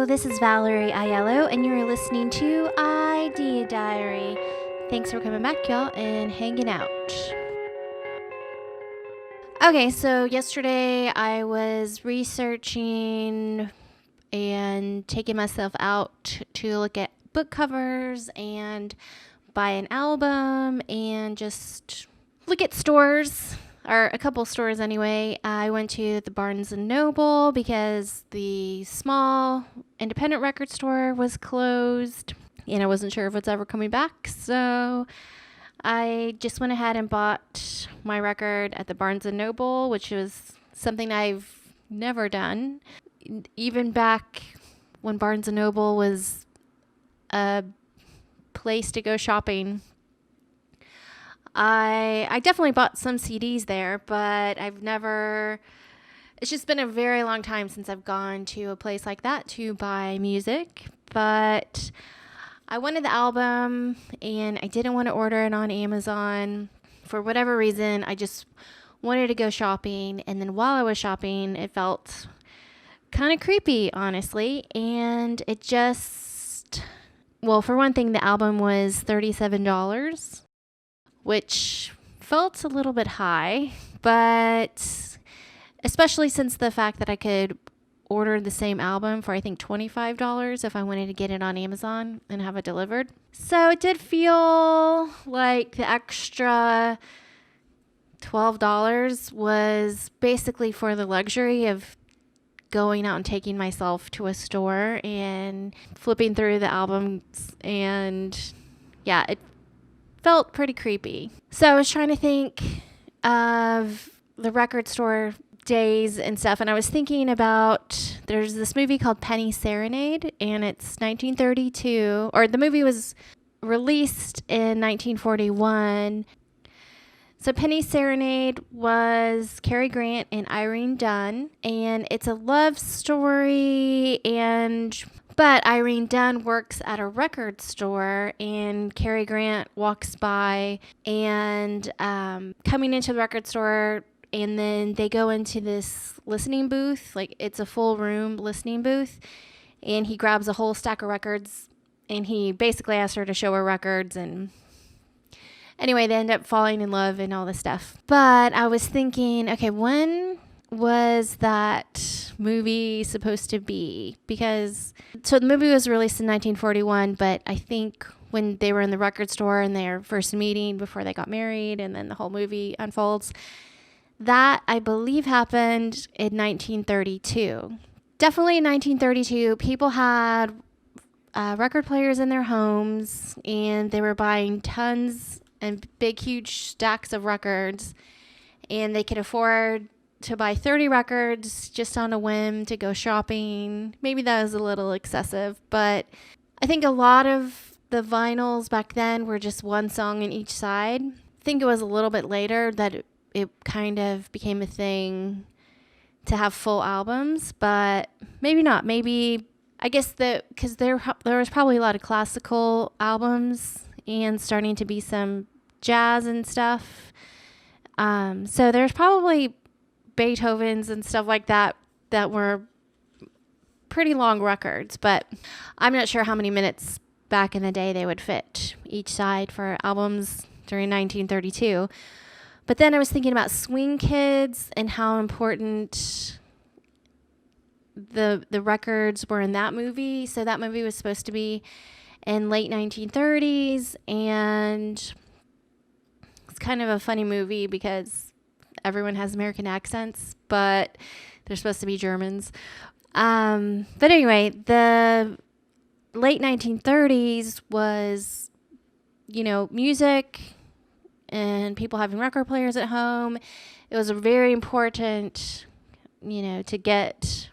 this is Valerie Aiello, and you're listening to IdeaDiary. Thanks for coming back, y'all, and hanging out. Okay, so yesterday I was researching and taking myself out to look at book covers and buy an album and just look at stores, or a couple stores anyway. I went to the Barnes & Noble because the small independent record store was closed and I wasn't sure if it's ever coming back. So I just went ahead and bought my record at the Barnes & Noble, which was something I've never done. Even back when Barnes & Noble was a place to go shopping, I definitely bought some CDs there, but it's just been a very long time since I've gone to a place like that to buy music. But I wanted the album and I didn't want to order it on Amazon. For whatever reason, I just wanted to go shopping. And then while I was shopping, it felt kind of creepy, honestly. And it just, well, for one thing, the album was $37. Which felt a little bit high, but especially since the fact that I could order the same album for, I think, $25 if I wanted to get it on Amazon and have it delivered. So it did feel like the extra $12 was basically for the luxury of going out and taking myself to a store and flipping through the albums, and yeah, it felt pretty creepy. So I was trying to think of the record store days and stuff, and I was thinking about, there's this movie called Penny Serenade, and it's 1932, or the movie was released in 1941. So Penny Serenade was Cary Grant and Irene Dunne, and it's a love story, but Irene Dunne works at a record store, and Cary Grant walks by and coming into the record store, and then they go into this listening booth, like it's a full room listening booth, and he grabs a whole stack of records, and he basically asks her to show her records, and anyway, they end up falling in love and all this stuff. But I was thinking, okay, when was that movie supposed to be? Because, so the movie was released in 1941, but I think when they were in the record store and their first meeting before they got married, and then the whole movie unfolds, that I believe happened in 1932. Definitely in 1932, people had record players in their homes, and they were buying tons and big, huge stacks of records, and they could afford to buy 30 records just on a whim to go shopping. Maybe that was a little excessive, but I think a lot of the vinyls back then were just one song in each side. I think it was a little bit later that it kind of became a thing to have full albums, but maybe not. Maybe, I guess because there was probably a lot of classical albums and starting to be some jazz and stuff. So there's probably Beethoven's and stuff like that were pretty long records, but I'm not sure how many minutes back in the day they would fit each side for albums during 1932. But then I was thinking about Swing Kids and how important the records were in that movie. So that movie was supposed to be in late 1930s, and it's kind of a funny movie because everyone has American accents, but they're supposed to be Germans. But anyway, the late 1930s was, music and people having record players at home. It was very important, to get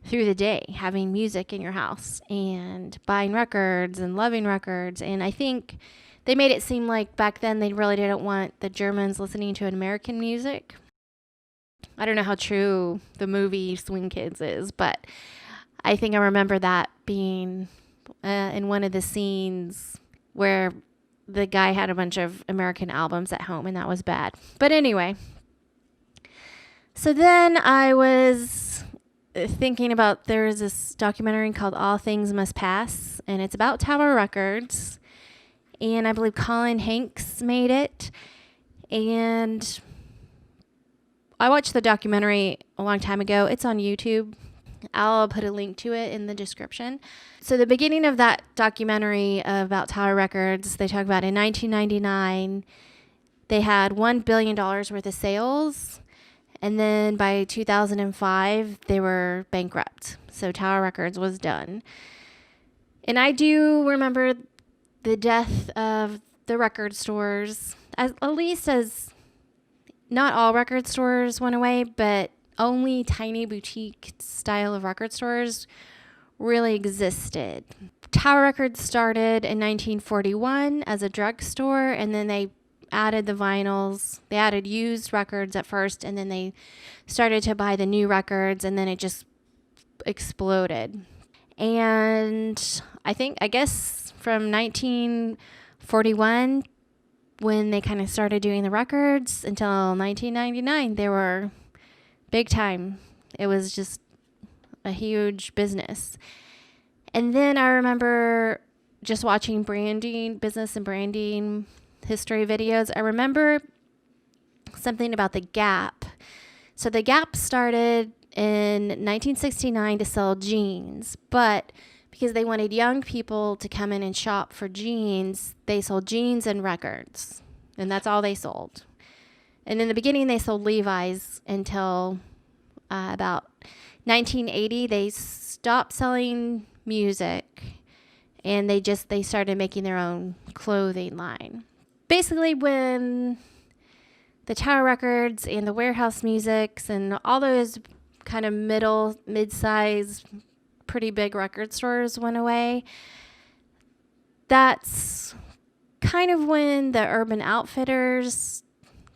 through the day, having music in your house and buying records and loving records. And I think they made it seem like back then they really didn't want the Germans listening to American music. I don't know how true the movie Swing Kids is, but I think I remember that being in one of the scenes where the guy had a bunch of American albums at home, and that was bad. But anyway, so then I was thinking about, there's this documentary called All Things Must Pass, and it's about Tower Records. And I believe Colin Hanks made it. And I watched the documentary a long time ago. It's on YouTube. I'll put a link to it in the description. So the beginning of that documentary about Tower Records, they talk about in 1999, they had $1 billion worth of sales. And then by 2005, they were bankrupt. So Tower Records was done. And I do remember the death of the record stores, at least as not all record stores went away, but only tiny boutique style of record stores really existed. Tower Records started in 1941 as a drugstore, and then they added the vinyls. They added used records at first, and then they started to buy the new records, and then it just exploded. And I guess from 1941, when they kind of started doing the records, until 1999, they were big time. It was just a huge business. And then I remember just watching business and branding history videos. I remember something about the Gap. So the Gap started in 1969 to sell jeans, but because they wanted young people to come in and shop for jeans, they sold jeans and records, and that's all they sold. And in the beginning, they sold Levi's until about 1980. They stopped selling music, and they started making their own clothing line. Basically, when the Tower Records and the Warehouse Musics and all those kind of mid-size, pretty big record stores went away, that's kind of when the Urban Outfitters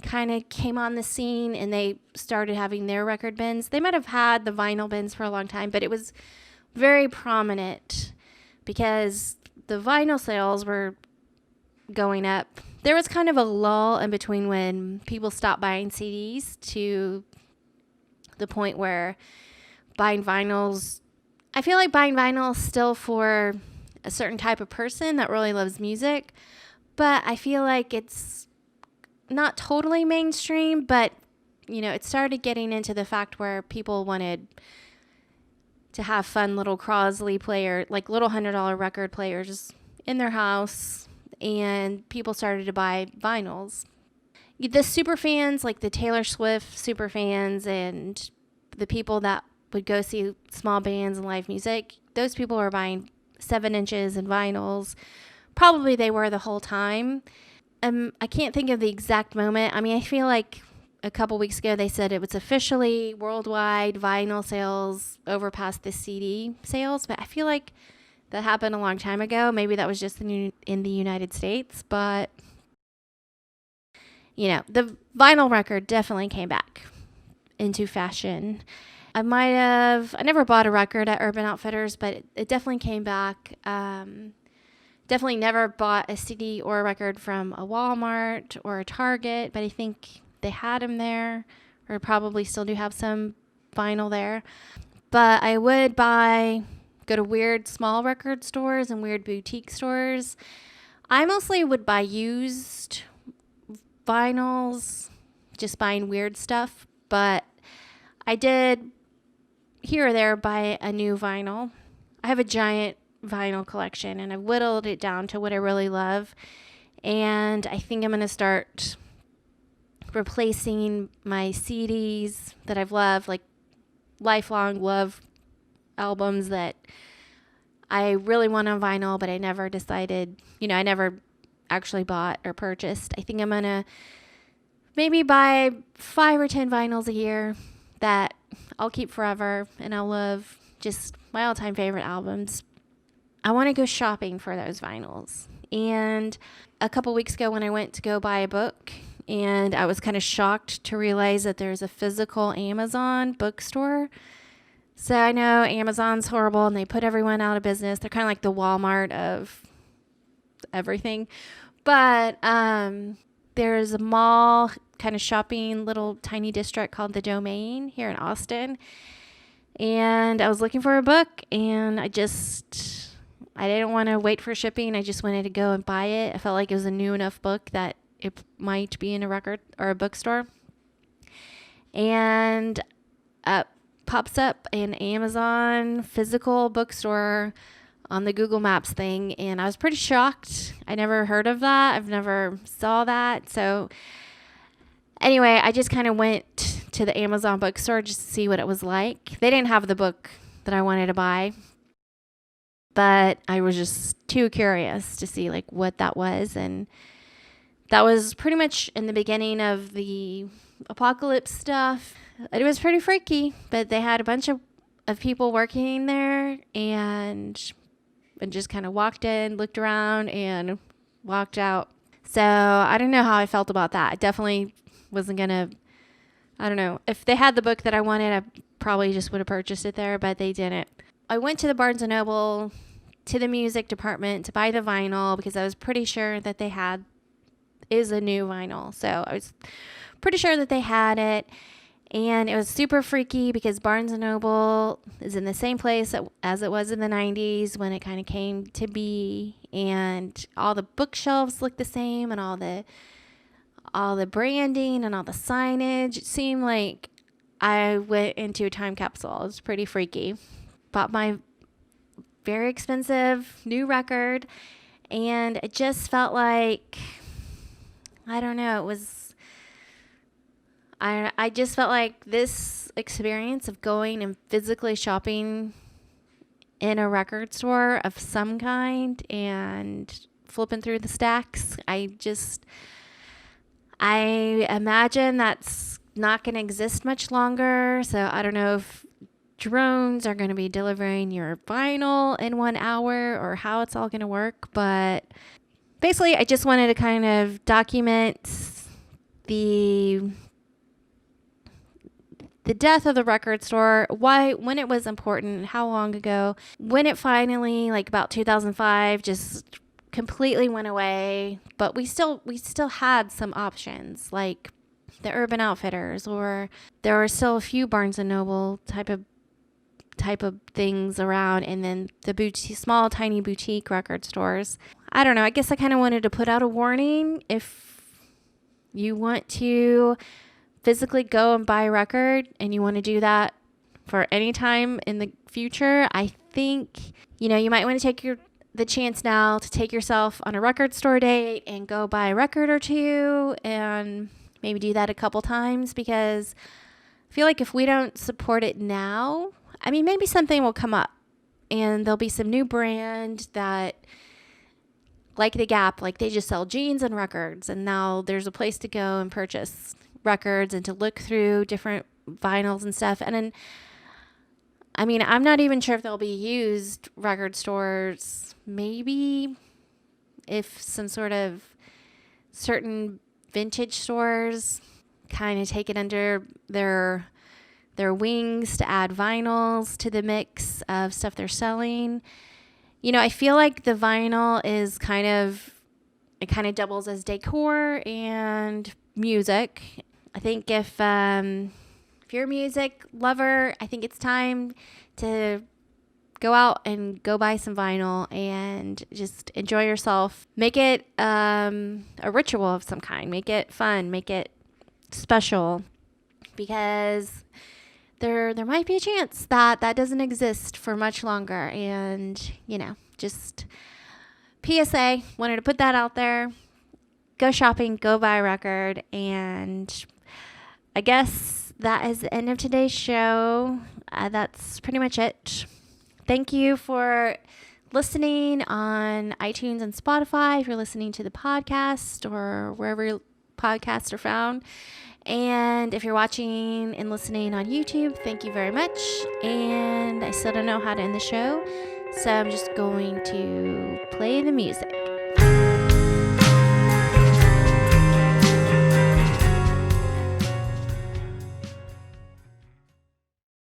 kind of came on the scene, and they started having their record bins. They might have had the vinyl bins for a long time, but it was very prominent because the vinyl sales were going up. There was kind of a lull in between when people stopped buying CDs to the point where buying vinyls, I feel like buying vinyl still for a certain type of person that really loves music, but I feel like it's not totally mainstream, but it started getting into the fact where people wanted to have fun little Crosley player, like little $100 record players in their house, and people started to buy vinyls. The super fans, like the Taylor Swift super fans and the people that would go see small bands and live music, those people were buying 7 inches and vinyls. Probably they were the whole time. I can't think of the exact moment. I mean, I feel like a couple weeks ago they said it was officially worldwide vinyl sales overpassed the CD sales, but I feel like that happened a long time ago. Maybe that was just in the United States, but the vinyl record definitely came back into fashion. I never bought a record at Urban Outfitters, but it definitely came back. Definitely never bought a CD or a record from a Walmart or a Target, but I think they had them there, or probably still do have some vinyl there. But I would go to weird small record stores and weird boutique stores. I mostly would buy used vinyls, just buying weird stuff, but I did here or there buy a new vinyl. I have a giant vinyl collection, and I've whittled it down to what I really love, and I think I'm going to start replacing my CDs that I've loved, like lifelong love albums that I really want on vinyl, but I never decided, I never actually bought or purchased. I think I'm going to maybe buy 5 or 10 vinyls a year that I'll keep forever, and I'll love, just my all-time favorite albums. I want to go shopping for those vinyls. And a couple weeks ago when I went to go buy a book, and I was kind of shocked to realize that there's a physical Amazon bookstore. So I know Amazon's horrible and they put everyone out of business. They're kind of like the Walmart of everything. But there's a mall kind of shopping little tiny district called the Domain here in Austin. And I was looking for a book, and I didn't want to wait for shipping. I just wanted to go and buy it. I felt like it was a new enough book that it might be in a record or a bookstore. And pops up an Amazon physical bookstore on the Google Maps thing, and I was pretty shocked. I never heard of that. I've never saw that. So anyway, I just kind of went to the Amazon bookstore just to see what it was like. They didn't have the book that I wanted to buy, but I was just too curious to see like what that was. And that was pretty much in the beginning of the apocalypse stuff. It was pretty freaky, but they had a bunch of people working there, and just kind of walked in, looked around, and walked out. So I don't know how I felt about that. I definitely wasn't going to, I don't know. If they had the book that I wanted, I probably just would have purchased it there, but they didn't. I went to the Barnes & Noble, to the music department to buy the vinyl because I was pretty sure that is a new vinyl. So I was pretty sure that they had it. And it was super freaky because Barnes & Noble is in the same place as it was in the 90s when it kind of came to be. And all the bookshelves looked the same, and all the branding and all the signage. It seemed like I went into a time capsule. It was pretty freaky. Bought my very expensive new record, and it just felt like, I don't know, I just felt like this experience of going and physically shopping in a record store of some kind and flipping through the stacks, I imagine that's not going to exist much longer. So I don't know if drones are going to be delivering your vinyl in 1 hour or how it's all going to work. But basically, I just wanted to kind of document the death of the record store, when it was important, how long ago, when it finally, like about 2005, just completely went away. But we still had some options, like the Urban Outfitters, or there were still a few Barnes & Noble type of things around, and then the small, tiny boutique record stores. I don't know. I guess I kind of wanted to put out a warning. If you want to physically go and buy a record and you want to do that for any time in the future, I think, you might want to take the chance now to take yourself on a record store date and go buy a record or two, and maybe do that a couple times, because I feel like if we don't support it now, I mean, maybe something will come up and there'll be some new brand that, like the Gap, like they just sell jeans and records, and now there's a place to go and purchase records and to look through different vinyls and stuff. And then, I mean, I'm not even sure if there'll be used record stores. Maybe if some sort of certain vintage stores kind of take it under their wings to add vinyls to the mix of stuff they're selling. I feel like the vinyl is kind of doubles as decor and music. I think if you're a music lover, I think it's time to go out and go buy some vinyl and just enjoy yourself. Make it a ritual of some kind. Make it fun. Make it special, because there might be a chance that doesn't exist for much longer. And, just PSA, wanted to put that out there. Go shopping, go buy a record. And I guess that is the end of today's show. That's pretty much it. Thank you for listening on iTunes and Spotify, if you're listening to the podcast or wherever podcasts are found. And if you're watching and listening on YouTube, thank you very much. And I still don't know how to end the show, so I'm just going to play the music.